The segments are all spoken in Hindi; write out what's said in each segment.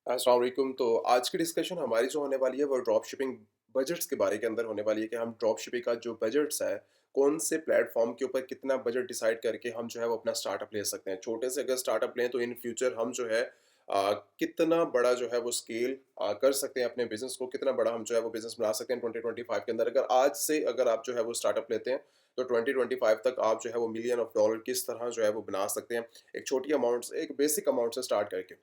अस्सलाम वालेकुम। तो आज की डिस्कशन हमारी जो होने वाली है वो ड्रॉप शिपिंग बजट्स के बारे के अंदर होने वाली है कि हम ड्रॉप शिपिंग का जो बजट्स है, कौन से प्लेटफॉर्म के ऊपर कितना बजट डिसाइड करके हम जो है वो अपना स्टार्टअप ले सकते हैं। छोटे से अगर स्टार्टअप लें तो इन फ्यूचर हम जो है कितना बड़ा जो है वो स्केल कर सकते हैं अपने बिजनेस को, कितना बड़ा हम जो है वो बिजनेस बना सकते हैं 2025 के अंदर। अगर आज से अगर आप जो है वो स्टार्टअप लेते हैं तो 2025 तक आप जो है वो मिलियन ऑफ डॉलर किस तरह जो है वो बना सकते हैं, एक छोटी अमाउंट से, एक बेसिक अमाउंट से स्टार्ट करके।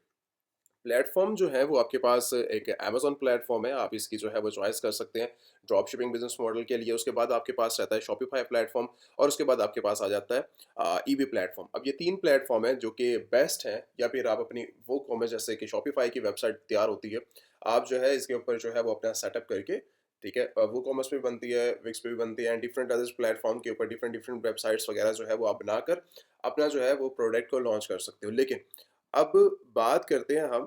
प्लेटफ़ॉर्म जो है वो आपके पास एक अमेज़न प्लेटफ़ॉर्म है, आप इसकी जो है वो चॉइस कर सकते हैं ड्रॉप शिपिंग बिज़नेस मॉडल के लिए। उसके बाद आपके पास रहता है शॉपिफ़ाई प्लेटफ़ॉर्म और उसके बाद आपके पास आ जाता है ईबे प्लेटफ़ॉर्म। अब ये 3 प्लेटफ़ॉर्म हैं जो कि बेस्ट हैं, या फिर आप अपनी वो कॉमर्स जैसे कि शॉपिफ़ाई की वेबसाइट तैयार होती है, आप जो है इसके ऊपर जो है वो अपना सेटअप करके, ठीक है? वो कॉमर्स पे भी बनती है, विक्स पे भी बनती है एंड डिफरेंट अदर्स प्लेटफ़ॉर्म के ऊपर डिफरेंट डिफरेंट वेबसाइट्स वगैरह जो है वो आप बनाकर अपना जो है वो प्रोडक्ट को लॉन्च कर सकते हो। लेकिन अब बात करते हैं हम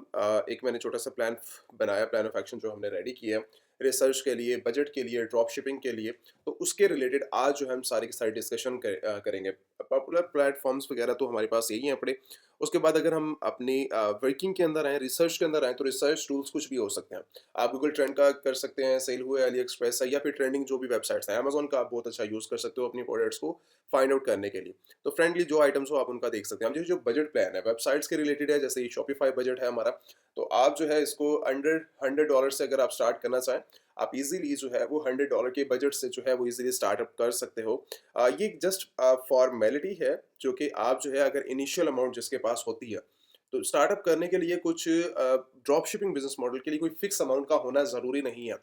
एक मैंने छोटा-सा प्लान बनाया, प्लान ऑफ एक्शन जो हमने रेडी किया है, रिसर्च के लिए, बजट के लिए, ड्रॉप शिपिंग के लिए, तो उसके रिलेटेड आज जो है हम सारी की सारी डिस्कशन करेंगे। पॉपुलर प्लेटफ़ॉर्म्स वगैरह तो हमारे पास यही हैं पड़े। उसके बाद अगर हम अपनी वर्किंग के अंदर आएँ, रिसर्च के अंदर आएँ, तो रिसर्च टूल्स कुछ भी हो सकते हैं। आप गूगल ट्रेंड का कर सकते हैं, सेल हुए, अली एक्सप्रेस है, या फिर ट्रेंडिंग जो भी वेबसाइट्स हैं, अमेज़न का आप बहुत अच्छा यूज़ कर सकते हो अपनी प्रोडक्ट्स को फाइंड आउट करने के लिए। तो फ्रेंडली जो आइटम्स हो आप उनका देख सकते हैं। अब ये जो बजट प्लान है वेबसाइट्स के रिलेटेड है, जैसे ये शॉपिफाई बजट है हमारा, तो आप जो है इसको अंडर $100 से अगर आप स्टार्ट करना चाहें, आप इजीली जो है वो $100 के बजट से जो है वो इजीली स्टार्टअप कर सकते हो। ये जस्ट फॉर्मेलिटी है जो कि आप जो है अगर इनिशियल अमाउंट जिसके पास होती है, तो स्टार्टअप करने के लिए कुछ ड्रॉप शिपिंग बिजनेस मॉडल के लिए कोई फिक्स अमाउंट का होना ज़रूरी नहीं है।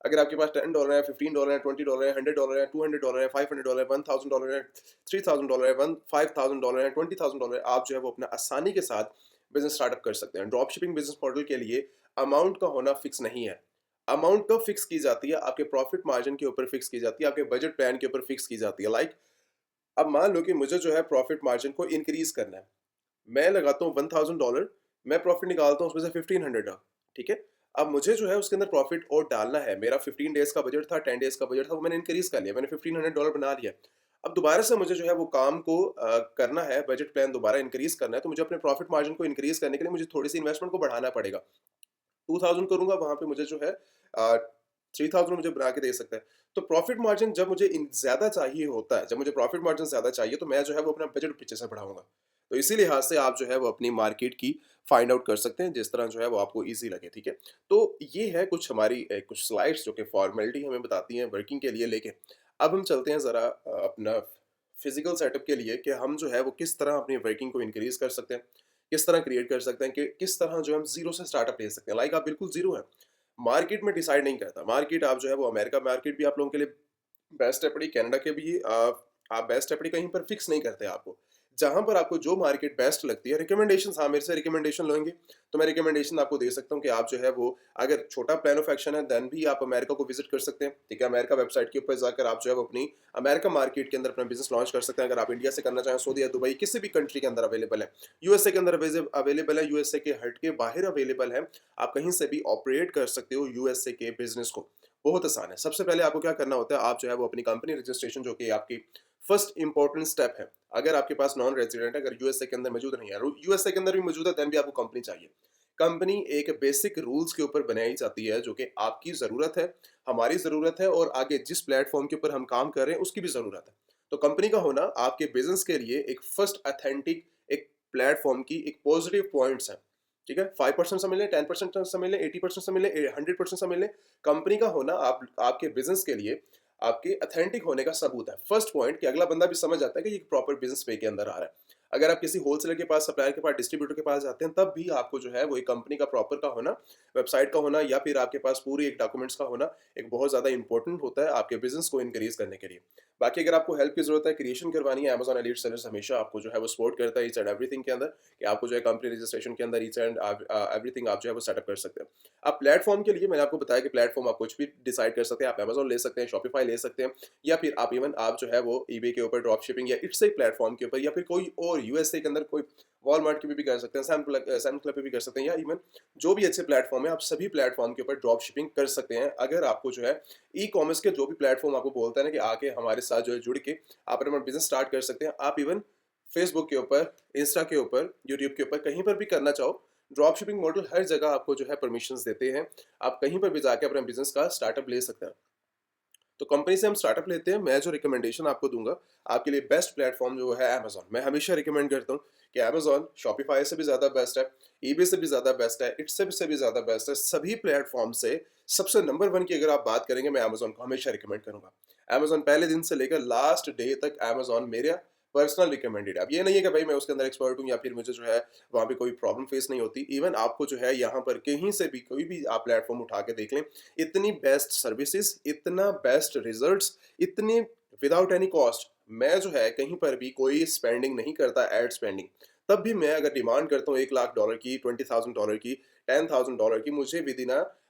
अगर आपके पास $10 है, $15 है, $20 है, $100 है, $200 है, $500 है, $1000 है, $3000 है, $5000 है, $20,000 है, आप जो है वो अपना आसानी के साथ बिज़नेस स्टार्टअप कर सकते हैं। ड्रॉप शिपिंग बिज़नेस मॉडल के लिए अमाउंट का होना फिक्स नहीं है। अमाउंट कब फिक्स की जाती है? आपके प्रॉफिट मार्जिन के ऊपर फिक्स की जाती है, आपके बजट प्लान के ऊपर फिक्स की जाती है। अब मान लो कि मुझे जो है प्रॉफिट मार्जिन को इंक्रीज़ करना है। मैं लगाता हूँ $1000, मैं प्रॉफिट निकालता हूँ उसमें से 1500 का, ठीक है? अब मुझे जो है उसके अंदर प्रॉफिट और डालना है। मेरा 15 डेज़ का बजट था, 10 डेज़ का बजट था, वो मैंने इंक्रीज़ कर लिया, मैंने $1500 बना लिया। अब दोबारा से मुझे जो है वो काम को करना है, बजट प्लान दोबारा इंक्रीज़ करना है, तो मुझे अपने प्रॉफिट मार्जिन को इंक्रीज़ करने के लिए मुझे थोड़ी-सी इन्वेस्टमेंट को बढ़ाना पड़ेगा। 2000 करूँगा, वहाँ पे मुझे जो है 3000 मुझे बना के दे सकता है। तो प्रॉफिट मार्जिन जब मुझे ज़्यादा चाहिए होता है, जब मुझे प्रॉफिट मार्जिन ज़्यादा चाहिए, तो मैं जो है वो अपना बजट पीछे से बढ़ाऊँगा। तो इसी लिहाज से आप जो है वो अपनी मार्केट की फाइंड आउट कर सकते हैं, जिस तरह जो है वो आपको ईज़ी लगे, ठीक है? तो ये है कुछ हमारी कुछ स्लाइड्स जो कि फॉर्मेलिटी हमें बताती हैं वर्किंग के लिए, लेकिन अब हम चलते हैं ज़रा अपना फिज़िकल सेटअप के लिए कि हम जो है वो किस तरह अपनी वर्किंग को इंक्रीज़ कर सकते हैं, किस तरह क्रिएट कर सकते हैं, कि किस तरह जो हम ज़ीरो से स्टार्टअप ले सकते हैं। लाइक आप बिल्कुल ज़ीरो हैं, मार्केट में डिसाइड नहीं करता। मार्केट आप जो है वो अमेरिका मार्केट भी आप लोगों के लिए बेस्ट है पड़ी, कनाडा के भी आप बेस्ट है पड़ी, कहीं पर फिक्स नहीं करते आपको। जहाँ पर आपको जो मार्केट बेस्ट लगती है, रिकमेंडेशंस, हाँ, मेरे से रिकमेंडेशन लोगे, तो मैं रिकमेंडेशन आपको दे सकता हूँ कि आप जो है वो, अगर छोटा प्लान ऑफ एक्शन है, देन भी आप अमेरिका को विज़िट कर सकते हैं, ठीक है? अमेरिका वेबसाइट के ऊपर जाकर आप जो है वो अपनी अमेरिका मार्केट के अंदर अपना बिज़नेस लॉन्च कर सकते हैं। अगर आप इंडिया से करना चाहें, सऊदी या दुबई, किसी भी कंट्री के अंदर अवेलेबल है। यूएसए के अंदर अवेलेबल है, यूएसए के हट के बाहर अवेलेबल है। आप कहीं से भी ऑपरेट कर सकते हो यूएसए के बिज़नेस को। बहुत आसान है। सबसे पहले आपको क्या करना होता है, आप जो है वो अपनी कंपनी रजिस्ट्रेशन, जो कि आपकी फर्स्ट इंपॉर्टेंट स्टेप है। अगर आपके पास नॉन रेजिडेंट है, अगर यूएसए के अंदर मौजूद नहीं है, यूएसए के अंदर भी मौजूद है, देन भी आपको कंपनी चाहिए। कंपनी एक बेसिक रूल्स के ऊपर बनाई जाती है जो कि आपकी ज़रूरत है, हमारी ज़रूरत है, और आगे जिस प्लेटफ़ॉर्म के ऊपर हम काम कर रहे हैं उसकी भी ज़रूरत है। तो कंपनी का होना आपके बिज़नेस के लिए एक फर्स्ट ऑथेंटिक एक प्लेटफ़ॉर्म की एक पॉजिटिव पॉइंट्स है। ठीक है? 5% से मिले, 10% से मिले, 80% से मिले, 100% से मिले, कंपनी का होना आपके बिज़नेस के लिए आपके ऑथेंटिक होने का सबूत है। फर्स्ट पॉइंट, कि अगला बंदा भी समझ जाता है कि ये प्रॉपर बिज़नेस वे के अंदर आ रहा है। अगर आप किसी होलसेलर के पास, सप्लायर के पास, डिस्ट्रीब्यूटर के पास जाते हैं, तब भी आपको जो है वो एक कंपनी का प्रॉपर का होना, वेबसाइट का होना, या फिर आपके पास पूरी एक डॉक्यूमेंट्स का होना एक बहुत ज़्यादा इंपॉर्टेंट होता है आपके बिज़नेस को इनक्रीज़ करने के लिए। बाकी अगर आपको हेल्प की ज़रूरत है, क्रिएशन करवानी है, अमेज़न एलीट सेलर्स हमेशा आपको जो है वो सपोर्ट करता है ईच एंड एवरीथिंग के अंदर, कि आपको जो है कंपनी रजिस्ट्रेशन के अंदर ईच एंड एवरीथिंग आप जो है वो सेटअप कर सकते हैं। अब प्लेटफ़ॉर्म के लिए मैंने आपको बताया कि प्लेटफ़ॉर्म आप कुछ भी डिसाइड कर सकते हैं। आप अमेज़न ले सकते हैं, शॉपिफ़ाई ले सकते हैं, या फिर आप इवन आप जो है वो ईबे के ऊपर ड्रॉप शिपिंग या इट्स एक प्लेटफ़ॉर्म के ऊपर, या फिर कोई और यूएसए के अंदर कोई वॉलमार्ट के भी कर सकते हैं, सैम क्लब पे भी कर सकते हैं, या इवन जो भी अच्छे प्लेटफ़ॉर्म है, आप सभी प्लेटफ़ॉर्म के ऊपर ड्रॉप शिपिंग कर सकते हैं। अगर आपको जो है ई-कॉमर्स के जो भी प्लेटफ़ॉर्म आपको बोलता है ना कि आके हमारे साथ जो है जुड़ के आप अपना बिज़नेस स्टार्ट कर सकते हैं। आप इवन फेसबुक के ऊपर, इंस्टा के ऊपर, यूट्यूब के ऊपर, कहीं पर भी करना चाहो, ड्रॉप शिपिंग मॉडल हर जगह आपको जो है परमिशंस देते हैं। आप कहीं पर भी जाके अपने बिज़नेस का स्टार्टअप ले सकते हैं। तो कंपनी से हम स्टार्टअप लेते हैं, मैं जो रिकमेंडेशन आपको दूँगा, आपके लिए बेस्ट प्लेटफ़ॉर्म जो है अमेज़न। मैं हमेशा रिकमेंड करता हूँ कि अमेज़न शॉपिफ़ाई से भी ज़्यादा बेस्ट है, ईबे से भी ज़्यादा बेस्ट है, इट्स से भी ज़्यादा बेस्ट है। सभी प्लेटफ़ॉर्म से सबसे नंबर 1 की अगर आप बात करेंगे, मैं अमेज़न को हमेशा रिकमेंड करूँगा। अमेज़न पहले दिन से लेकर लास्ट डे तक अमेज़न मेरा पर्सनल रिकमेंडेड है। अब ये नहीं है कि भाई मैं उसके अंदर एक्सपर्ट हूँ या फिर मुझे जो है वहाँ पे कोई प्रॉब्लम फेस नहीं होती। इवन आपको जो है यहाँ पर कहीं से भी कोई भी आप प्लेटफ़ॉर्म उठा के देख लें, इतनी बेस्ट सर्विसेज़, इतना बेस्ट रिज़ल्ट्स, इतनी विदाउट एनी कॉस्ट। मैं जो है कहीं पर भी कोई स्पेंडिंग नहीं करता एड स्पेंडिंग। तब भी मैं अगर डिमांड करता हूँ $1,00,000 की, $20,000 की, $10,000 की, मुझे विदिन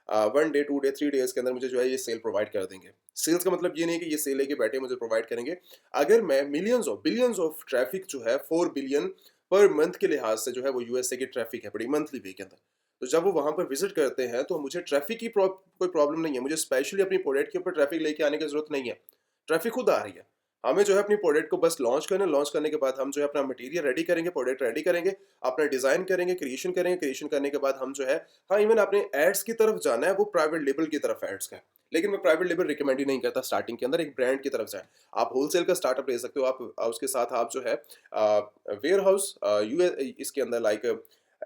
1 डे, 2 डे, 3 डेज़ के अंदर मुझे जो है ये सेल प्रोवाइड कर देंगे। सेल्स का मतलब ये नहीं है कि ये सेल लेके बैठे मुझे प्रोवाइड करेंगे। अगर मैं millions of billions of traffic जो है 4 बिलियन पर मंथ के लिहाज से जो है वो यूएसए की ट्रैफिक है बड़ी मंथली पे के अंदर। तो जब वो वहाँ पर विज़िट करते हैं तो मुझे ट्रैफिक की कोई प्रॉब्लम नहीं है। मुझे स्पेशली अपनी प्रोडक्ट के ऊपर ट्रैफिक लेके आने की ज़रूरत नहीं है। ट्रैफिक खुद आ रही है। हमें जो है अपनी प्रोडक्ट को बस लॉन्च करना है, लॉन्च करने के बाद हम जो है अपना मटेरियल रेडी करेंगे, प्रोडक्ट रेडी करेंगे, अपना डिज़ाइन करेंगे, क्रिएशन करने के बाद हम जो है हाँ, इवन आपने एड्स की तरफ जाना है, वो प्राइवेट लेबल की तरफ एड्स का है। लेकिन मैं प्राइवेट लेबल रिकमेंड ही नहीं करता स्टार्टिंग के अंदर, एक ब्रांड की तरफ जाएँ। आप होलसेल का स्टार्टअप ले सकते हो, आप उसके साथ आप जो है वेयरहाउस यूए इसके अंदर लाइक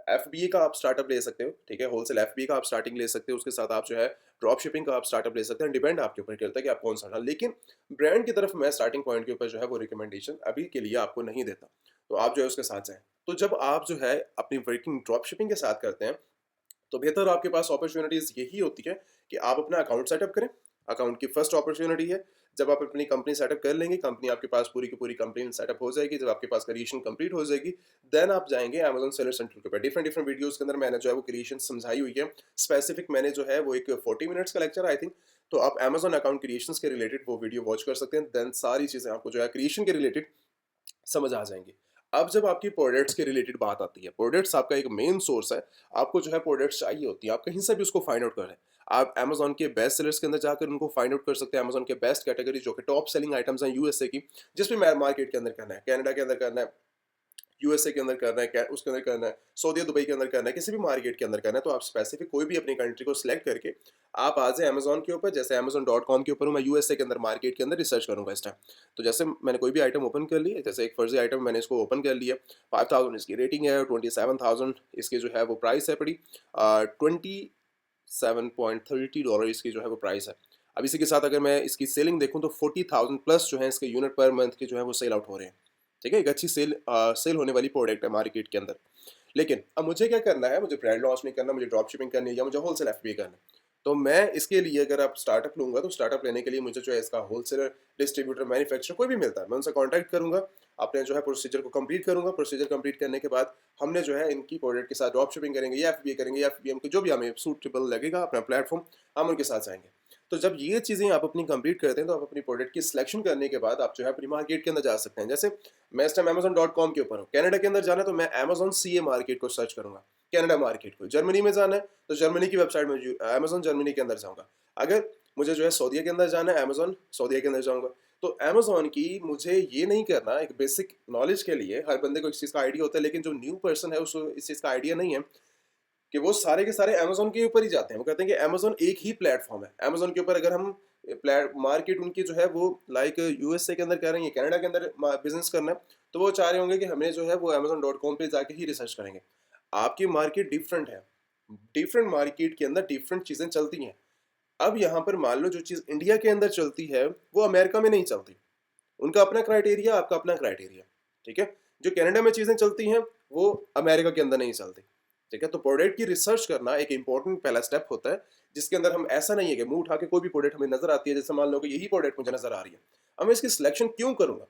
एफबीए का आप स्टार्टअप ले सकते हो, ठीक है? होलसेल एफबीए का आप स्टार्टिंग ले सकते हो, उसके साथ आप जो है ड्रॉप शिपिंग का आप स्टार्टअप ले सकते हैं, डिपेंड आपके ऊपर करता है कि आप कौन-सा डालें। लेकिन ब्रांड की तरफ मैं स्टार्टिंग पॉइंट के ऊपर जो है वो रिकमेंडेशन अभी के लिए आपको नहीं देता। तो आप जो है उसके साथ जाएँ। तो जब आप जो है अपनी वर्किंग ड्रॉप शिपिंग के साथ करते हैं, तो बेहतर आपके पास अपॉर्च्युनिटीज़ यही होती है कि आप अपना अकाउंट सेटअप करें। अकाउंट की फर्स्ट अपॉर्च्युनिटी है, जब आप अपनी कंपनी सेटअप कर लेंगे, कंपनी आपके पास पूरी की पूरी कंपनी सेटअप हो जाएगी, जब आपके पास क्रिएशन कंप्लीट हो जाएगी, देन आप जाएँगे अमेज़न सेलर सेंटर के ऊपर। डिफरेंट डिफरेंट वीडियोज़ के अंदर मैंने जो है वो क्रिएशन समझाई हुई है। स्पेसिफिक मैंने जो है वो एक 40 मिनट्स का लेक्चर आई थिंक, तो आप अमेज़न अकाउंट क्रिएशंस के रिलेटेड वो वीडियो वॉच कर सकते हैं। देन सारी चीज़ें आपको जो है क्रिएशन के रिलेटेड समझ आ जाएँगी। अब जब आपकी प्रोडक्ट्स के रिलेटेड बात आती है, प्रोडक्ट्स आपका एक मेन सोर्स है, आपको जो है प्रोडक्ट्स चाहिए होती है, आप कहीं से भी उसको फाइंड आउट करें। आप अमेज़न के बेस्ट सेलर्स के अंदर जाकर उनको फाइंड आउट कर सकते हैं, अमेज़न के बेस्ट कैटेगरी जो कि टॉप सेलिंग आइटम्स हैं यूएसए की, जिस भी मार्केट के अंदर करना है, कनाडा के अंदर करना है, यूएसए के अंदर करना है, उसके अंदर करना है, सऊदी दुबई के अंदर करना है, किसी भी मार्केट के अंदर करना है, तो आप स्पेसिफिक कोई भी अपनी कंट्री को सिलेक्ट करके आप आ जाए अमेज़न के ऊपर, जैसे अमेज़न.com के ऊपर हूँ, मैं यूएसए के अंदर मार्केट के अंदर रिसर्च करूँगा इस टाइम। तो जैसे मैंने कोई भी आइटम ओपन कर ली है, जैसे एक फर्ज़ी आइटम मैंने इसको ओपन कर लिया, 5000 इसकी रेटिंग है, 27,000 इसकी जो है वो प्राइस है पड़ी, 27.30 डॉलर इसकी जो है वो प्राइस है। अब इसी के साथ अगर मैं इसकी सेलिंग देखूँ तो 40,000 प्लस जो है इसके यूनिट पर मंथ के जो है वो सेल आउट हो रहे हैं। ठीक है? एक अच्छी सेल होने वाली प्रोडक्ट है मार्केट के अंदर। लेकिन अब मुझे क्या करना है, मुझे ब्रांड लॉन्च नहीं करना, मुझे ड्रॉप शिपिंग करनी है या मुझे होलसेल एफबीए करना है। तो मैं इसके लिए अगर आप स्टार्टअप लूँगा तो स्टार्टअप लेने के लिए मुझे जो है इसका होलसेलर, डिस्ट्रीब्यूटर, मैन्युफैक्चरर कोई भी मिलता है, मैं उनसे कॉन्टैक्ट करूँगा, अपने जो है प्रोसीजर को कंप्लीट करूँगा। प्रोसीजर कंप्लीट करने के बाद हमने जो है इनकी प्रोडक्ट के साथ ड्रॉप शिपिंग करेंगे या एफबीए करेंगे या एफबीएम को जो भी हमें सूटेबल लगेगा अपना प्लेटफ़ॉर्म, हम उनके साथ जाएँगे। तो जब ये चीज़ें आप अपनी कंप्लीट करते हैं तो आप अपनी प्रोडक्ट की सिलेक्शन करने के बाद आप जो है अपनी मार्केट के अंदर जा सकते हैं। जैसे मैं इस टाइम अमेज़न.com के ऊपर हूँ। कनाडा के अंदर जाना है तो मैं अमेज़न सीए मार्केट को सर्च करूँगा, कनाडा मार्केट को। जर्मनी में जाना है तो जर्मनी की वेबसाइट में अमेज़न जर्मनी के अंदर जाऊँगा। अगर मुझे जो है सऊदीया के अंदर जाना है, अमेज़न सऊदीया के अंदर जाऊँगा। तो अमेज़न की मुझे ये नहीं करना, एक बेसिक नॉलेज के लिए हर बंदे को इस चीज़ का आइडिया होता है, लेकिन जो न्यू पर्सन है उसको इस चीज़ का आइडिया नहीं है कि वो सारे के सारे अमेज़न के ऊपर ही जाते हैं। वो कहते हैं कि अमेज़न एक ही प्लेटफ़ॉर्म है। अमेज़न के ऊपर अगर हम प्लेट मार्केट उनकी जो है वो लाइक यूएसए के अंदर कर रही है, कनाडा के अंदर बिज़नेस करना है, तो वो चाह रहे होंगे कि हमें जो है वो अमेज़न.com पे जाके ही रिसर्च करेंगे। आपकी मार्केट डिफरेंट है। डिफरेंट मार्केट के अंदर डिफरेंट चीज़ें चलती हैं। अब यहाँ पर मान लो जो चीज़ इंडिया के अंदर चलती है, वो अमेरिका में नहीं चलती। उनका अपना क्राइटेरिया, आपका अपना क्राइटेरिया, ठीक है? जो कनाडा में चीज़ें चलती हैं, वो अमेरिका के अंदर नहीं चलती, ठीक है? तो प्रोडक्ट की रिसर्च करना एक इम्पोर्टेंट पहला स्टेप होता है, जिसके अंदर हम ऐसा नहीं है कि मुँह उठा के कोई भी प्रोडक्ट हमें नज़र आती है, जैसे मान लो कि यही प्रोडक्ट मुझे नज़र आ रही है। अब मैं इसकी सिलेक्शन क्यों करूँगा?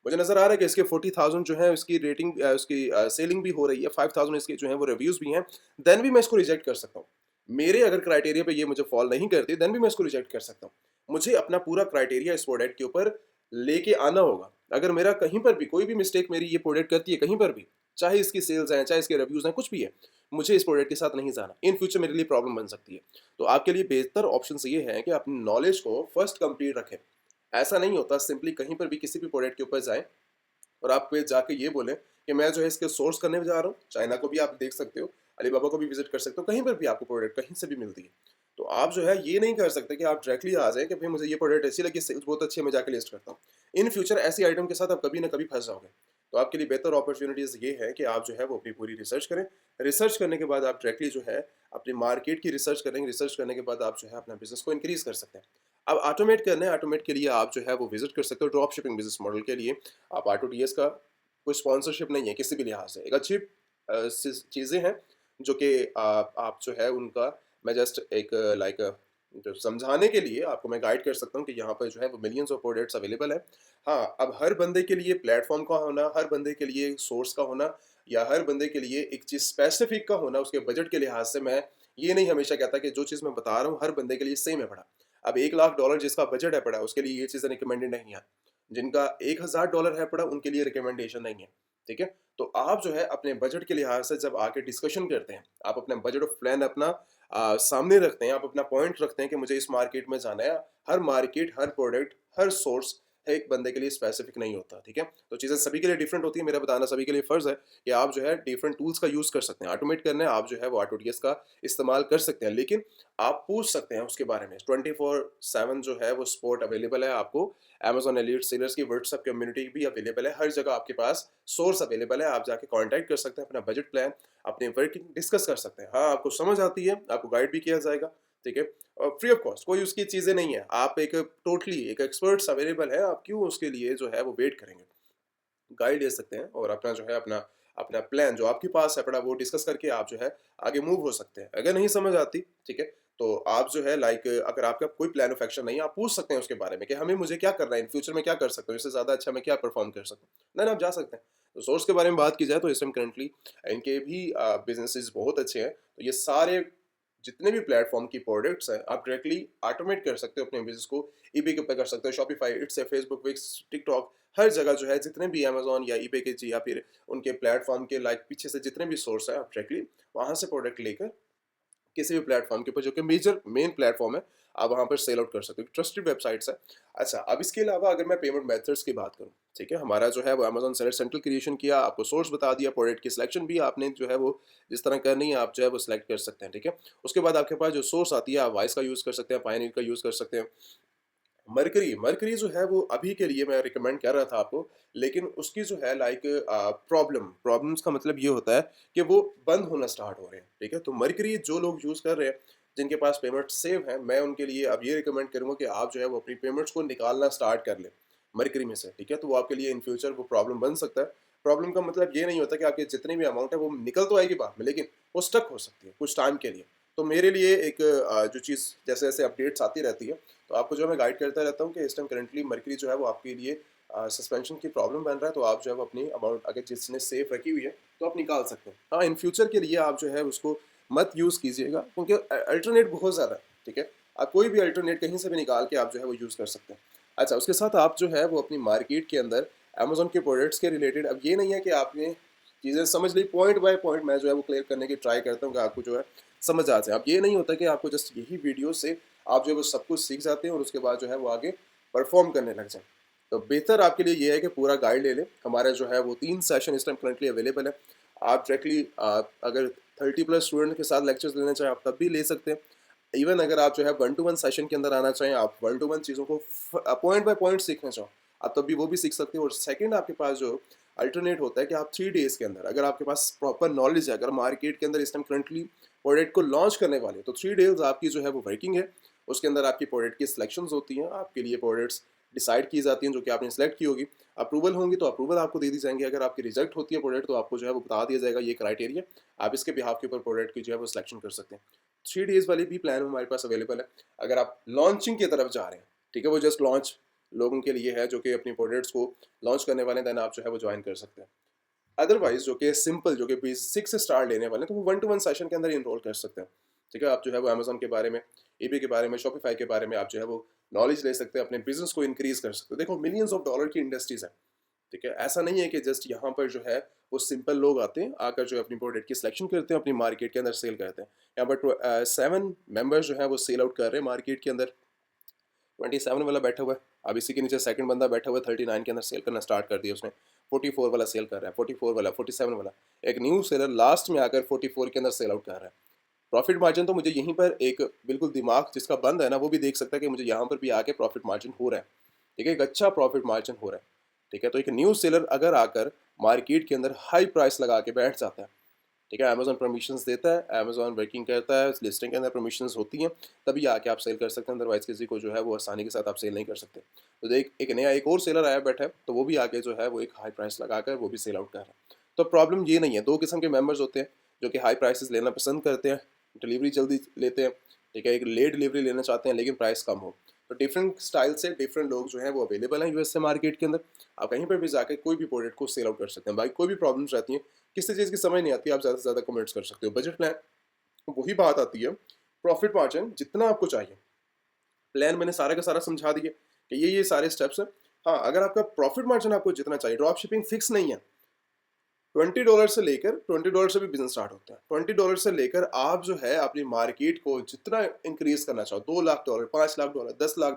मुझे नज़र आ रहा है कि इसके 40,000 जो है उसकी रेटिंग उसकी सेलिंग भी हो रही है, 5,000 इसके जो है वो रिव्यूज़ भी हैं, देन भी मैं इसको रिजेक्ट कर सकता हूँ। मेरे अगर क्राइटेरिया पे ये मुझे फॉल नहीं करती, देन भी मैं इसको रिजेक्ट कर सकता हूँ। मुझे अपना पूरा क्राइटेरिया इस प्रोडक्ट के ऊपर लेके आना होगा। अगर मेरा कहीं पर भी कोई भी मिस्टेक मेरी ये प्रोडक्ट करती है कहीं पर भी, चाहे इसकी सेल्स हैं, चाहे इसके रिव्यूज़ हैं, कुछ भी है, मुझे इस प्रोडक्ट के साथ नहीं जाना। इन फ्यूचर मेरे लिए प्रॉब्लम बन सकती है। तो आपके लिए बेहतर ऑप्शंस ये हैं कि अपनी नॉलेज को फर्स्ट कंप्लीट रखें। ऐसा नहीं होता सिंपली कहीं पर भी किसी भी प्रोडक्ट के ऊपर जाएँ और आप पे जाके ये बोलें कि मैं जो है इसके सोर्स करने जा रहा हूँ, चाइना को भी आप देख सकते हो अलीबाबा को भी विज़िट कर सकते हो, कहीं पर भी आपको प्रोडक्ट कहीं से भी मिलती है। तो आप जो है ये नहीं कर सकते कि आप डायरेक्टली आ जाएँ कि भई मुझे ये प्रोडक्ट ऐसी लगी, सेल्स बहुत अच्छी है, मैं जाके लिस्ट करता हूँ। इन फ्यूचर ऐसी आइटम के साथ आप कभी ना कभी फँस जाओगे। तो आपके लिए बेहतर अपॉर्च्युनिटीज़ ये है कि आप जो है वो अपनी पूरी रिसर्च करें। रिसर्च करने के बाद आप डायरेक्टली जो है अपनी मार्केट की रिसर्च करेंगे, रिसर्च करने के बाद आप जो है अपना बिज़नेस को इंक्रीज़ कर सकते हैं। अब ऑटोमेट करना है, ऑटोमेट के लिए आप जो है वो विज़िट कर सकते हो ड्रॉप शिपिंग बिज़नेस मॉडल के लिए। आप आरटीडीएस का कोई स्पॉन्सरशिप नहीं है किसी भी लिहाज से। एक अच्छी चीज़ें हैं जो कि आप जो है उनका मैं जस्ट एक लाइक जो समझाने के लिए आपको मैं गाइड कर सकता हूँ कि यहाँ पर जो है वो मिलियंस ऑफ प्रोडक्ट्स अवेलेबल है। हाँ, अब हर बंदे के लिए प्लेटफ़ॉर्म का होना, हर बंदे के लिए सोर्स का होना या हर बंदे के लिए एक चीज़ स्पेसिफ़िक का होना उसके बजट के लिहाज से मैं ये नहीं हमेशा कहता कि जो चीज़ मैं बता रहा हूँ हर बंदे के लिए सेम है पड़ा। अब $1,00,000 जिसका बजट है पड़ा उसके लिए ये चीज़ें रिकमेंडेड नहीं है। जिनका $1,000 है पड़ा उनके लिए रिकमेंडेशन नहीं है। ठीक है? तो आप जो है अपने बजट के लिहाज से जब आके डिस्कशन करते हैं, आप अपना बजट ऑफ प्लान अपना सामने रखते हैं, आप अपना पॉइंट रखते हैं कि मुझे इस मार्केट में जाना है। हर मार्केट, हर प्रोडक्ट, हर सोर्स एक बंदे के लिए स्पेसिफिक नहीं होता, ठीक है? तो चीज़ें सभी के लिए डिफरेंट होती है, मेरा बताना सभी के लिए फ़र्ज़ है कि आप जो है डिफरेंट टूल्स का यूज़ कर सकते हैं। ऑटोमेट करना है, आप जो है वो ऑटोडीएस का इस्तेमाल कर सकते हैं, लेकिन आप पूछ सकते हैं उसके बारे में। 24/7 जो है वो सपोर्ट अवेलेबल है आपको। अमेज़न एलीट सेलर्स की व्हाट्सएप कम्युनिटी भी अवेलेबल है, हर जगह आपके पास सोर्स अवेलेबल है, आप जाके कॉन्टैक्ट कर सकते हैं, अपना बजट प्लान, अपनी वर्किंग डिस्कस कर सकते हैं। हाँ, आपको समझ आती है, आपको गाइड भी किया जाएगा, ठीक है? फ्री ऑफ कॉस्ट कोई उसकी चीज़ें नहीं है, आप एक टोटली एक एक्सपर्ट्स अवेलेबल है, आप क्यों उसके लिए जो है वो वेट करेंगे? गाइड ले सकते हैं और अपना जो है अपना अपना प्लान जो आपके पास है पड़ा वो डिस्कस करके आप जो है आगे मूव हो सकते हैं। अगर नहीं समझ आती, ठीक है? तो आप जो है लाइक अगर आपका कोई प्लान ऑफ एक्शन नहीं है, आप पूछ सकते हैं उसके बारे में कि हमें मुझे क्या करना है, इन फ्यूचर में क्या कर सकता हूँ, इससे ज़्यादा अच्छा मैं क्या परफॉर्म कर सकता हूँ? देन आप जा सकते हैं। तो सोर्स के बारे में बात की जाए तो इस टाइम करंटली इनके भी बिज़नेसेस बहुत अच्छे हैं। तो ये सारे जितने भी प्लेटफ़ॉर्म की प्रोडक्ट्स हैं, आप डायरेक्टली ऑटोमेट कर सकते हो अपने बिज़नेस को, ईबे के ऊपर कर सकते हो, शॉपिफ़ाई, इट्स है, फेसबुक, विक्स, टिकटॉक, हर जगह जो है जितने भी अमेज़न या ईबे के जी या फिर उनके प्लेटफ़ॉर्म के लाइक पीछे से जितने भी सोर्स हैं, आप डायरेक्टली वहाँ से प्रोडक्ट लेकर किसी भी प्लेटफ़ॉर्म के ऊपर जो कि मेजर मेन प्लेटफ़ॉर्म है, आप वहाँ पर सेल आउट कर सकते हो, ट्रस्टेड वेबसाइट्स है। अच्छा, अब इसके अलावा अगर मैं पेमेंट मेथड्स की बात करूँ, ठीक है? हमारा जो है वो अमेज़न सेलर सेंट्रल क्रिएशन किया, आपको सोर्स बता दिया, प्रोडक्ट की सिलेक्शन भी आपने जो है वो जिस तरह करनी है, आप जो है वो सिलेक्ट कर सकते हैं, ठीक है? उसके बाद आपके पास जो सोर्स आती है, आप वाइस का यूज़ कर सकते हैं, पायोनियर का यूज़ कर सकते हैं। मरकरी मरकरी जो है वो अभी के लिए मैं रिकमेंड कर रहा था आपको, लेकिन उसकी जो है लाइक प्रॉब्लम्स का मतलब ये होता है कि वो बंद होना स्टार्ट हो रहे हैं, ठीक है? तो मरकरी जो लोग यूज़ कर रहे हैं, जिनके पास पेमेंट सेव है, मैं उनके लिए अब ये रिकमेंड करूँगा कि आप जो है वो अपनी पेमेंट्स को निकालना स्टार्ट कर लें, मरकरी में से, ठीक है? तो वो आपके लिए इन फ्यूचर वो प्रॉब्लम बन सकता है। प्रॉब्लम का मतलब ये नहीं होता कि आपके जितनी भी अमाउंट है वो निकल तो आएगी बाद में, लेकिन वो स्टक हो सकती है कुछ टाइम के लिए। तो मेरे लिए एक जो चीज़ जैसे-जैसे अपडेट्स आती रहती है, तो आपको जो है मैं गाइड करता रहता हूँ कि इस टाइम करंटली मरकरी जो है वो आपके लिए सस्पेंशन की प्रॉब्लम बन रहा है, तो आप जो है वो अपनी अमाउंट अगर जिसने सेफ रखी हुई है, तो आप निकाल सकते हैं। हाँ, इन फ्यूचर के लिए आप जो है उसको मत यूज़ कीजिएगा क्योंकि अल्टरनेट बहुत ज़्यादा है, ठीक है? आप कोई भी अल्टरनेट कहीं से भी निकाल के आप जो है वो यूज़ कर सकते हैं। अच्छा, उसके साथ आप जो है वो अपनी मार्केट के अंदर अमेज़न के प्रोडक्ट्स के रिलेटेड अब ये नहीं है कि आपने चीज़ें समझ ली, पॉइंट बाय पॉइंट मैं जो है वो क्लियर करने की ट्राई करता हूँ कि आपको जो है समझ आ जाए। अब ये नहीं होता कि आपको जस्ट यही वीडियो से आप जो है वो सब कुछ सीख जाते हैं और उसके बाद जो है वो आगे परफॉर्म करने लग जाएँ। तो बेहतर आपके लिए ये है कि पूरा गाइड ले लें। हमारा जो है वो 3 सेशन इस टाइम करंटली अवेलेबल है। आप डायरेक्टली अगर 30 प्लस स्टूडेंट के साथ लेक्चर्स लेना चाहें, आप तब भी ले सकते हैं। इवन अगर आप जो है 1 टू 1 सेशन के अंदर आना चाहें, आप 1 टू 1 चीज़ों को पॉइंट बाय पॉइंट सीखना चाहो, आप तब भी वो भी सीख सकते हैं। और सेकंड आपके पास जो अल्टरनेट होता है कि आप 3 डेज़ के अंदर अगर आपके पास प्रॉपर नॉलेज है, अगर मार्केट के अंदर इस टाइम करंटली प्रोडक्ट को लॉन्च करने वाले हैं, तो 3 डेज़ आपकी जो है वो वर्किंग है। उसके अंदर आपकी प्रोडक्ट की सिलेक्शंस होती हैं, आपके लिए प्रोडक्ट्स डिसाइड की जाती हैं जो कि आपने सेलेक्ट की होगी। अप्रूवल होंगी तो अप्रूवल आपको दे दी जाएँगी, अगर आपकी रिजेक्ट होती है प्रोडक्ट तो आपको जो है वो बता दिया जाएगा ये क्राइटेरिया, आप इसके बिहाफ के ऊपर प्रोडक्ट की जो है वो सिलेक्शन कर सकते हैं। 3 डेज़ वाली भी प्लान हमारे पास अवेलेबल है। अगर आप लॉन्चिंग की तरफ जा रहे हैं, ठीक है? वो जस्ट लॉन्च लोगों के लिए है जो कि अपनी प्रोडक्ट्स को लॉन्च करने वाले हैं, देन आप जो है वो जॉइन कर सकते हैं। अदरवाइज़ जो कि सिंपल जो कि बेसिक से स्टार्ट लेने वाले हैं, तो वो 1 टू 1 सेशन के अंदर ही एनरोल कर सकते हैं। ठीक है? आप जो है वो अमेज़न के बारे में, ईबे के बारे में, शॉपिफ़ाई के बारे में आप जो है वो नॉलेज ले सकते हैं, अपने बिज़नेस को इंक्रीज़ कर सकते हो। देखो मिलियंस ऑफ डॉलर की इंडस्ट्रीज़ है, ठीक है? ऐसा नहीं है कि जस्ट यहाँ पर जो है वो सिंपल लोग आते हैं, आकर जो है अपनी प्रोडक्ट की सिलेक्शन करते हैं, अपनी मार्केट के अंदर सेल करते हैं। यहाँ पर 7 मेंबर्स जो हैं वो सेल आउट कर रहे हैं मार्केट के अंदर। 27 वाला बैठा हुआ है, अब इसी के नीचे सेकंड बंदा बैठा हुआ है, 39 के अंदर सेल करना स्टार्ट कर दिया उसने। 44 वाला सेल कर रहा है, 44 वाला, 47 वाला। एक न्यू सेलर लास्ट में आकर 44 के अंदर सेल आउट कर रहा है। प्रॉफिट मार्जिन तो मुझे यहीं पर एक बिल्कुल दिमाग जिसका बंद है ना, वो भी देख सकता है कि मुझे यहाँ पर भी आके प्रॉफिट मार्जिन हो रहा है। ठीक है, एक अच्छा प्रॉफिट मार्जिन हो रहा है। ठीक है, तो एक न्यू सेलर अगर आकर मार्केट के अंदर हाई प्राइस लगा के बैठ जाता है, ठीक है, अमेज़न परमिशंस देता है, अमेज़न वर्किंग करता है, लिस्टिंग के अंदर परमिशंस होती हैं, तभी आके आप सेल कर सकते हैं, अदरवाइज़ किसी को जो है वो आसानी के साथ आप सेल नहीं कर सकते। तो एक एक नया एक और सेलर आया बैठा है, तो वो भी आके जो है वो एक हाई प्राइस लगाकर वो भी सेल आउट कर रहा है। तो प्रॉब्लम ये नहीं है, 2 किस्म के मेंबर्स होते हैं, जो कि हाई प्राइसेस लेना पसंद करते हैं, डिलीवरी जल्दी लेते हैं, ठीक है, एक लेट डिलीवरी लेना चाहते हैं लेकिन प्राइस कम हो। तो डिफरेंट स्टाइल से डिफरेंट लोग जो हैं वो अवेलेबल हैं यूएस से मार्केट के अंदर। आप कहीं पर भी जाके कोई भी प्रोडक्ट को सेल आउट कर सकते हैं। बाकी कोई भी प्रॉब्लम्स रहती हैं, किसी चीज़ की समझ नहीं आती, आप ज़्यादा से ज़्यादा कमेंट्स कर सकते हो। बजट प्लान, वही बात आती है, प्रॉफिट मार्जिन जितना आपको चाहिए, प्लान मैंने सारा का सारा समझा दिया कि ये सारे स्टेप्स हैं। हाँ, अगर आपका प्रॉफिट मार्जिन आपको जितना चाहिए, ड्रॉप शिपिंग फिक्स नहीं है। $20 से लेकर, $20 से भी बिजनेस स्टार्ट होता है। $20 से लेकर आप जो है अपनी मार्केट को जितना इंक्रीज करना चाहो, $2 लाख, $5 लाख, $10 लाख,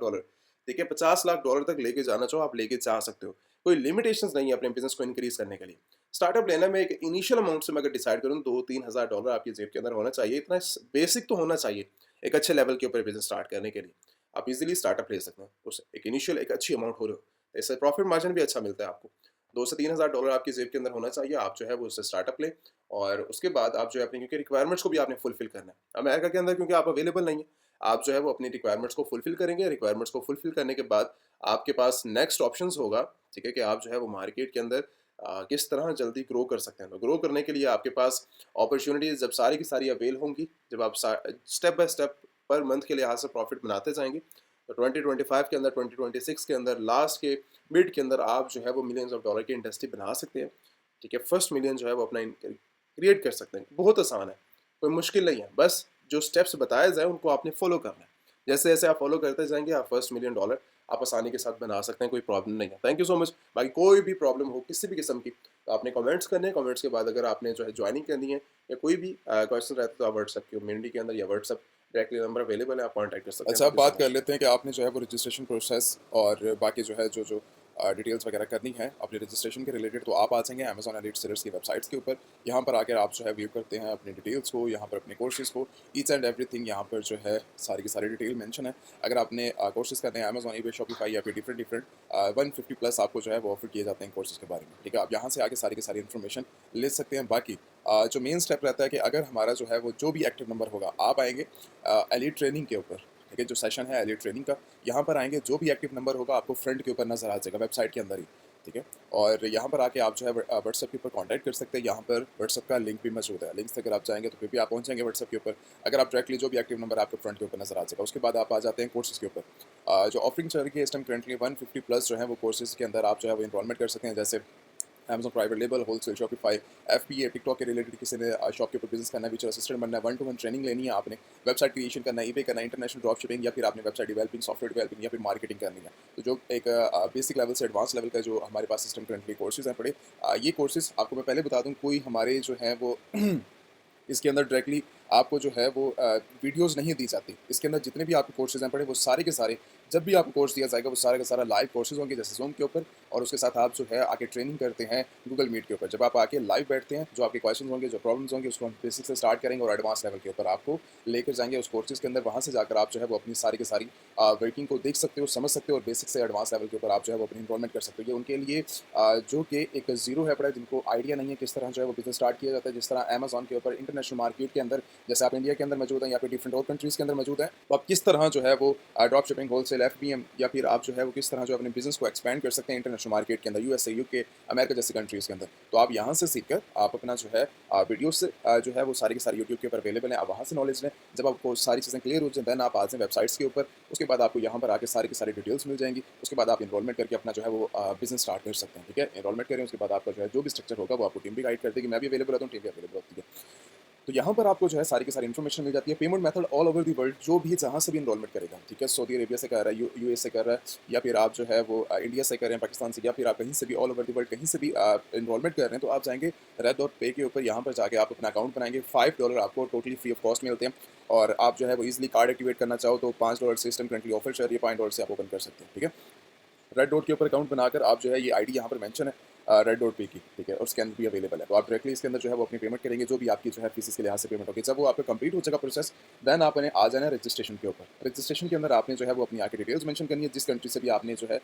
ठीक है, $50 लाख तक लेके जाना चाहो, आप लेके जा सकते हो। कोई लिमिटेशंस नहीं है अपने बिजनेस को इंक्रीज करने के लिए। स्टार्टअप लेना में एक इनिशियल अमाउंट से मैं अगर डिसाइड करूँ, $2-3 हज़ार आपकी जेब के अंदर होना चाहिए। इतना बेसिक तो होना चाहिए एक अच्छे लेवल के ऊपर बिजनेस स्टार्ट करने के लिए। आप इजीली स्टार्टअप ले सकते हैं उससे, एक इनिशियल एक अच्छी अमाउंट हो रही हो, इससे प्रॉफिट मार्जिन भी अच्छा मिलता है आपको। $2 से $3 हज़ार आपकी जेब के अंदर होना चाहिए, आप जो है वो उससे स्टार्टअप लें। और उसके बाद आप जो है अपनी, क्योंकि रिक्वायरमेंट्स को भी आपने फुलफिल करना है अमेरिका के अंदर, क्योंकि आप अवेलेबल नहीं है, आप जो है वो अपनी रिक्वायरमेंट्स को फुलफिल करेंगे। रिक्वायरमेंट्स को फुलफिल करने के बाद आपके पास नेक्स्ट ऑप्शंस होगा, ठीक है, कि आप जो है वो मार्केट के अंदर किस तरह जल्दी ग्रो कर सकते हैं। तो ग्रो करने के लिए आपके पास अपॉर्चुनिटीज जब सारी की सारी अवेल होंगी, जब आप step by step per month के लिहाज से प्रॉफिट बनाते जाएंगे, तो 2025 के अंदर, 2026 के अंदर, लास्ट के मिड के अंदर आप जो है वो मिलियंस ऑफ डॉलर की इंडस्ट्री बना सकते हैं। ठीक है, फर्स्ट मिलियन जो है वो अपना क्रिएट कर सकते हैं। बहुत आसान है, कोई मुश्किल नहीं है, बस जो स्टेप्स बताए जाए उनको आपने फॉलो करना है। जैसे जैसे आप फॉलो करते जाएंगे, आप फर्स्ट मिलियन डॉलर आप आसानी के साथ बना सकते हैं, कोई प्रॉब्लम नहीं है। Thank you so much. बाकी कोई भी प्रॉब्लम हो किसी भी किस्म की, तो आपने कमेंट्स करने हैं। कमेंट्स के बाद अगर आपने जो है ज्वाइनिंग करनी है या कोई भी क्वेश्चन रहता है, तो आप व्हाट्सएप की कम्युनिटी के अंदर या व्हाट्सएप डायरेक्टली नंबर अवेलेबल है, आप कॉन्टैक्ट कर सकते हैं। अच्छा, अब थैंक यू बात सो कर मच। लेते हैं कि आपने जो है वो रजिस्ट्रेशन प्रोसेस और बाकी जो है जो डिटेल्स वगैरह करनी है अपनी रजिस्ट्रेशन के रिलेटेड, तो आप आ जाएंगे अमेजॉन एलीट सेलर्स की वेबसाइट्स के ऊपर। यहाँ पर आकर आप जो है व्यू करते हैं अपनी डिटेल्स को, यहाँ पर अपने कोर्सेज़ को, ईच एंड एवरीथिंग यहाँ पर जो है सारी की सारी डिटेल मेंशन है। अगर आपने कोर्सेज करने हैं अमेजॉन, ईबे, शॉपिफाई या फिर डिफरेंट डिफरेंट 150 प्लस आपको जो है वो ऑफर किए जाते हैं कोर्सेज के बारे में। ठीक है, आप यहाँ से आके सारी की सारी इन्फॉर्मेशन ले सकते हैं। बाकी जो मेन स्टेप रहता है कि अगर हमारा जो है वो जो भी एक्टिव नंबर होगा, आप आएंगे एलीट ट्रेनिंग के ऊपर। ठीक है, जो सेशन है एलीट ट्रेनिंग का, यहाँ पर आएंगे, जो भी एक्टिव नंबर होगा आपको फ्रंट के ऊपर नजर आ जाएगा वेबसाइट के अंदर ही। ठीक है, और यहाँ पर आके आप जो है व्हाट्सएप के ऊपर कांटेक्ट कर सकते हैं। यहाँ पर व्हाट्सएप का लिंक भी मौजूद है, लिंक से अगर आप जाएंगे तो फिर भी आप पहुँचेंगे व्हाट्सएप के ऊपर। अगर आप डायरेक्टली जो भी एक्टिव नंबर आपको फ्रंट के ऊपर नजर आ जाएगा, उसके बाद आप आ जाते हैं कोर्सेज के ऊपर। जो ऑफरिंग चल रही है इस टाइम करंटली 150 प्लस जो है वो कोर्सेज के अंदर आप जो है वो इनरोलमेंट कर सकते हैं, जैसे Amazon private label, wholesale, Shopify, FBA, TikTok के रिलेटेड किसी ने शॉप के ऊपर बिजनेस करना है, विचुअल असिस्टेंट बनना है, 1-to-1 ट्रेनिंग लेनी है आपने, वेबसाइट क्रिएशन करना है, ईबे करना है, इंटरनेशनल ड्रॉप शिपिंग, या फिर आपने वेबसाइट डेवलपिंग, सॉफ्टवेयर डेवलपिंग या फिर मार्केटिंग करनी है। तो जो एक बेसिक लेवल से एडवांस लेवल का जो हमारे पास सिस्टम करंटली कोर्सेज हैं पड़े, ये कोर्सेज आपको मैं पहले बता दूँ, कोई हमारे जो है वो इसके अंदर डायरेक्टली आपको जो है वो वीडियोस नहीं दी जाती। इसके अंदर जितने भी आपके कोर्सेज हैं पड़े, वो सारे के सारे, जब भी आपको कोर्स दिया जाएगा वो सारा का सारा लाइव कोर्सेज होंगे, जैसे जूम के ऊपर, और उसके साथ आप जो है आके ट्रेनिंग करते हैं गूगल मीट के ऊपर। जब आप आके लाइव बैठते हैं, जो आपके क्वेश्चन होंगे, जो प्रॉब्लम्स होंगे, उसको हम बेसिक से स्टार्ट करेंगे और एडवांस लेवल के ऊपर आपको लेकर जाएंगे उस कोर्सेज के अंदर। वहाँ से जाकर आप जो है वो अपनी सारी की सारी वर्किंग को देख सकते हो, समझ सकते हो, और बेसिक से एडवांस लेवल के ऊपर आप जो है वो अपनी इन्वॉल्वमेंट कर सकते हो। ये उनके लिए जो कि एक जीरो है पड़ा, जिनको आइडिया नहीं है किस तरह जो है वो बिजनेस स्टार्ट किया जाता है। जिस तरह अमेजॉन के ऊपर इंटरनेशनल मार्केट के अंदर, जैसे आप इंडिया के अंदर मौजूद हैं या फिर डिफरेंट और कंट्रीज़ के अंदर मौजूद हैं, तो आप किस तरह जो है वो ड्रॉप शिपिंग, होलसेल, एफबीएम, या फिर आप जो है वो किस तरह जो अपने बिजनेस को एक्सपेंड कर सकते हैं इंटरनेशनल मार्केट के अंदर, यूएसए, यूके, अमेरिका जैसी कंट्रीज़ के अंदर। तो आप यहाँ से सीख कर आप अपना जो है वीडियो से जो है वो सारी की सारी यूट्यूब के ऊपर अवेलेबल है, आप वहाँ से नॉलेज लें। जब आपको सारी चीज़ें क्लियर हो जाए, देन आप आ जाएं वेबसाइट्स के ऊपर। उसके बाद आपको यहाँ पर आके सारी की सारी डिटेल्स मिल जाएंगी। उसके बाद आप इनरोलमेंट करके अपना जो है वो बिजनेस स्टार्ट कर सकते हैं। ठीक है, इनरोलमेंट करें, उसके बाद आपका जो है जो भी स्ट्रक्चर होगा वो आपको टीम भी गाइड कर देगी। मैं भी अवेलेबल रहता हूँ, टीम भी अवेलेबल होती है। तो यहाँ पर आपको जो है सारी की सारी इन्फॉर्मेशन मिल जाती है। Payment method all over the world, जो भी जहाँ से भी इनरोलमेंट करेगा, ठीक है, सऊदी अरेबिया से कर रहा है, यूएस से कर रहा है, या फिर आप जो है वो इंडिया से कर रहे हैं, पाकिस्तान से, या फिर आप कहीं से भी ऑल ओवर दी वर्ल्ड कहीं से भी इनरोलमेंट कर रहे हैं, तो आप जाएंगे रेड.पे के ऊपर। यहाँ पर जाके आप अपना अकाउंट बनाएंगे। $5 आपको टोटली फ्री ऑफ कॉस्ट मिलते हैं, और आप जो है वो ईजिली कार्ड एक्टिवेट करना चाहो तो $5 सिस्टम करंटली ऑफर चल रही है, $5 से आप ओपन कर सकते हैं। ठीक है, रेड डॉट के ऊपर अकाउंट बनाकर आप जो है ये आईडी यहाँ पर मेंशन है, रेड डॉट पे की, ठीक है, और स्कैन भी अवेलेबल है। तो आप डायरेक्टली इसके अंदर जो है वो अपनी पेमेंट करेंगे, जो भी आपकी जो है फीस के लिहाज से पेमेंट होगी। जब वो आपका कंप्लीट हो जाएगा प्रोसेस, देन आपने आ जाना है रजिस्ट्रेशन के ऊपर। रजिस्ट्रेशन के अंदर आपने जो है वो अपनी आके डिटेल्स मेंशन करनी है, जिस कंट्री से भी आपने जो है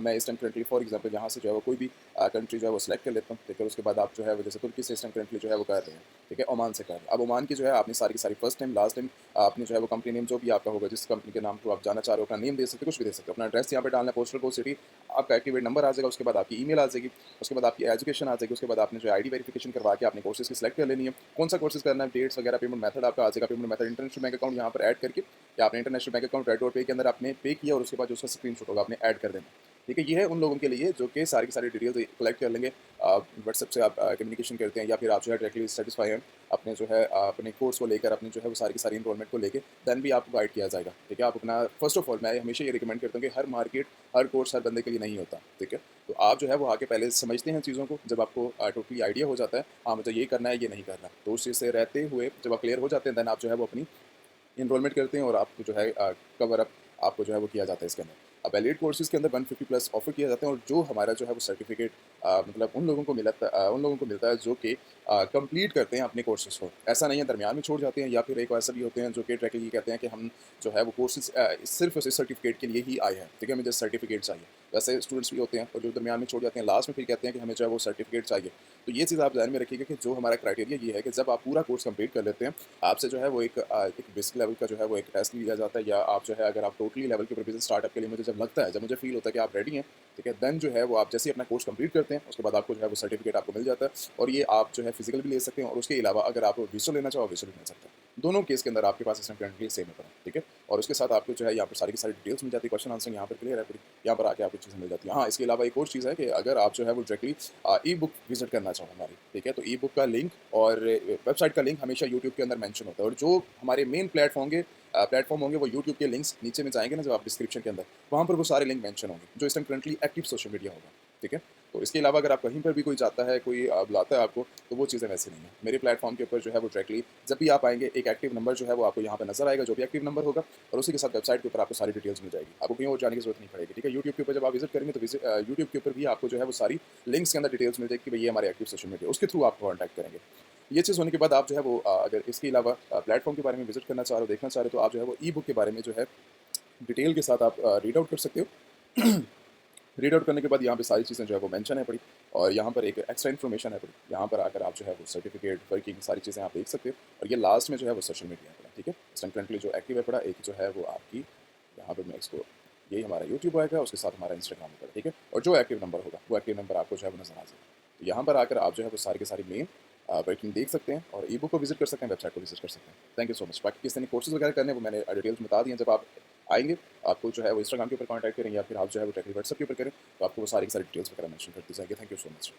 मैं इस टाइम करंटली फॉर एग्जांपल यहाँ से जो है वो कोई भी कंट्री जो है वो सिलेक्ट कर लेता हूँ, ठीक है। उसके बाद आप जो है वो जैसे तुर्की से इस टाइम करंटली जो है वो कर रहे हैं, ठीक है, ओमान से कर रहे हैं। अब ओमान की जो है आपने सारी की सारी फर्स्ट टाइम, लास्ट टाइम आपने जो है वो कंपनी नेम जो भी आपका होगा, जिस कंपनी के नाम को आप जाना चाह रहे हो, अपना नेम दे सकते हो, कुछ भी दे सकते हो, अपना एड्रेस यहाँ पे डालना है, पोस्टल कोड, सिटी, आपका एक्टिवेट नंबर आ जाएगा, उसके बाद आपकी ईमेल आ जाएगी, उसके बाद आपकी एजुकेशन आ जाएगी, उसके बाद आपने जो है आईडी वेरिफिकेशन करवा के आपने कोर्सेज की सिलेक्ट कर लेनी है, कौन सा कोर्सेज करना है, डेट्स वगैरह, पेमेंट मेथड आपका आ जाएगा, payment method international bank account यहाँ पर ऐड करके, या आपने international bank account red dot पे के अंदर आपने पे किया और उसके बाद जो उसका स्क्रीनशॉट होगा आपने ऐड कर देना, ठीक है। ये है उन लोगों के लिए जो कि सारी की सारी डिटेल्स कलेक्ट कर लेंगे, व्हाट्सएप से आप कम्युनिकेशन करते हैं, या फिर आप जो है डायरेक्टली सेटिस्फाई हैं अपने जो है अपने कोर्स को लेकर, अपने जो है वो सारी की सारी इनरोलमेंट को लेके, देन भी आपको गाइड किया जाएगा, ठीक है। आप अपना फर्स्ट ऑफ ऑल मैं हमेशा ये रिकमेंड करता हूँ कि हर मार्केट, हर कोर्स हर बंदे के लिए नहीं होता, ठीक है। तो आप जो है वो आके पहले समझते हैं चीज़ों को, जब आपको टोटली आइडिया हो जाता है, हाँ मुझे ये करना है, ये नहीं करना, तो उस चीज़ से रहते हुए जब आप क्लियर हो जाते हैं, देन आप जो है वो अपनी एनरोलमेंट करते हैं और आपको जो है कवर अप आपको जो है वो किया जाता है इसके अंदर। अब एलिट कोर्सेज़ के अंदर 150 प्लस ऑफ़र किया जाता है, और जो हमारा जो है वो सर्टिफिकेट मतलब उन लोगों को उन लोगों को मिलता है जो कि कंप्लीट करते हैं अपने कोर्सेज़ को। ऐसा नहीं है दरमियान में छोड़ जाते हैं, या फिर एक ऐसा भी होते हैं जो कि डायरेक्टली ये कहते हैं कि हम जो है वो कोर्सेज़ सिर्फ़ और सिर्फ सर्टिफिकेट के लिए ही आए हैं, ठीक है, मुझे सर्टिफिकेट चाहिए। वैसे स्टूडेंट्स भी होते हैं और जो दरमियान में छोड़ जाते हैं, लास्ट में फिर कहते हैं कि हमें जो है वो सर्टिफिकेट चाहिए। तो ये चीज़ आप ध्यान में रखिएगा कि जो हमारा क्राइटेरिया ये है कि जब आप पूरा कोर्स कंप्लीट कर लेते हैं, आपसे जो है वो एक बेसिक लेवल का जो है वो एक टेस्ट लिया जाता है, या आप जो है अगर आप टोटली लेवल के ऊपर बिज़नेस स्टार्टअप के लिए मुझे जब लगता है, जब मुझे फ़ील होता है कि आप रेडी हैं, ठीक है, देन जो है वो आप जैसे ही अपना कोर्स कंप्लीट करते हैं, उसके बाद आपको जो है वो सर्टिफिकेट आपको मिल जाता है, और ये आप जो है फिजिकल भी ले सकते हैं, और उसके अलावा अगर आप विजुअल लेना चाहो विजुअल भी मिल सकता है। दोनों केस के अंदर आपके पास इसमें करंटली सेम है, ठीक है। और उसके साथ आपको जो है यहाँ पर सारी की सारी डिटेल्स मिल जाती है, क्वेश्चन आंसर यहाँ पर क्लियर है पूरी, यहाँ पर आके आपको चीज़ें मिल जाती हैं। हाँ, इसके अलावा एक और चीज़ है कि अगर आप जो है वो डायरेक्टली ई बुक विजिट करना चाहो हमारी, ठीक है, तो ई बुक का लिंक और वेबसाइट का लिंक हमेशा यूट्यूब के अंदर मेंशन होता है, और जो हमारे मेन प्लेटफॉर्म होंगे वो यूट्यूब के लिंक्स नीचे में जाएंगे ना, जब आप डिस्क्रिप्शन के अंदर, वहाँ पर वो सारे लिंक मेंशन होंगे जो इस time currently active social media होगा, ठीक है। तो इसके अलावा अगर आप कहीं पर भी कोई जाता है, कोई बुलाता है आपको, तो वो चीज़ें वैसे नहीं है। मेरे प्लेटफॉर्म के ऊपर जो है वो डायरेक्टली जब भी आप आएंगे, एक एक्टिव नंबर जो है वो आपको यहाँ पे नजर आएगा, जो भी एक्टिव नंबर होगा, और उसी के साथ वेबसाइट के ऊपर आपको सारी डिटेल्स मिल जाएगी, आपको कहीं और जाने की जरूरत नहीं पड़ेगी, ठीक है। यूट्यूब के ऊपर जब आप विजिट करेंगे तो यूट्यूब के ऊपर भी आपको जो है वो सारी लिंक्स के अंदर डिटेल्स मिल जाएगी कि भाई ये हमारे एक्टिव सोशल मीडिया, उसके थ्रू आपको कॉन्टैक्ट करेंगे। ये चीज़ होने के बाद आप जो है वो अगर इसके अलावा प्लेटफॉर्म के बारे में विजिट करना चाह रहे हो, देखना चाह रहे हो, तो आप जो है वो ई बुक के बारे में जो है डिटेल के साथ आप रीड आउट कर सकते हो। रीड आउट करने के बाद यहाँ पे सारी चीज़ें जो है वो मेंशन है पड़ी, और यहाँ पर एक एक्स्ट्रा इन्फॉर्मेशन है पड़ी, यहाँ पर आकर आप जो है वो सर्टिफिकेट वर्किंग सारी चीज़ें आप देख सकते हो, और ये लास्ट में जो है वो सोशल मीडिया है पड़ा, ठीक है। इस टाइम करंटली जो एक्टिव है पड़ा, एक जो है वो आपकी यहाँ पर मैं इसको, यही हमारा यूट्यूब आएगा, उसके साथ हमारा इंस्टाग्राम होगा, ठीक है, और जो एक्टिव नंबर होगा वो एक्टिव नंबर आपको जो है वो नजर आ जाएगा। तो यहाँ पर आकर आप जो है वो सारी के सारी मेन वर्किंग देख सकते हैं, और ई बुक को विजिट कर सकते हैं, वेबसाइट को विजिट कर सकते हैं। Thank you so much. बाकी किसी ने कोर्सेज वगैरह करने वो मैंने डिटेल्स बता दी हैं। जब आप आएंगे, आपको जो है वो इंस्टाग्राम के ऊपर कॉन्टैक्ट करें, या फिर आप जो है वो डायरेक्टली व्हाट्सएप के ऊपर करें, तो आपको वो सारी की सारी डिटेल्स वगैरह मेंशन कर दी जाएगी। Thank you so much.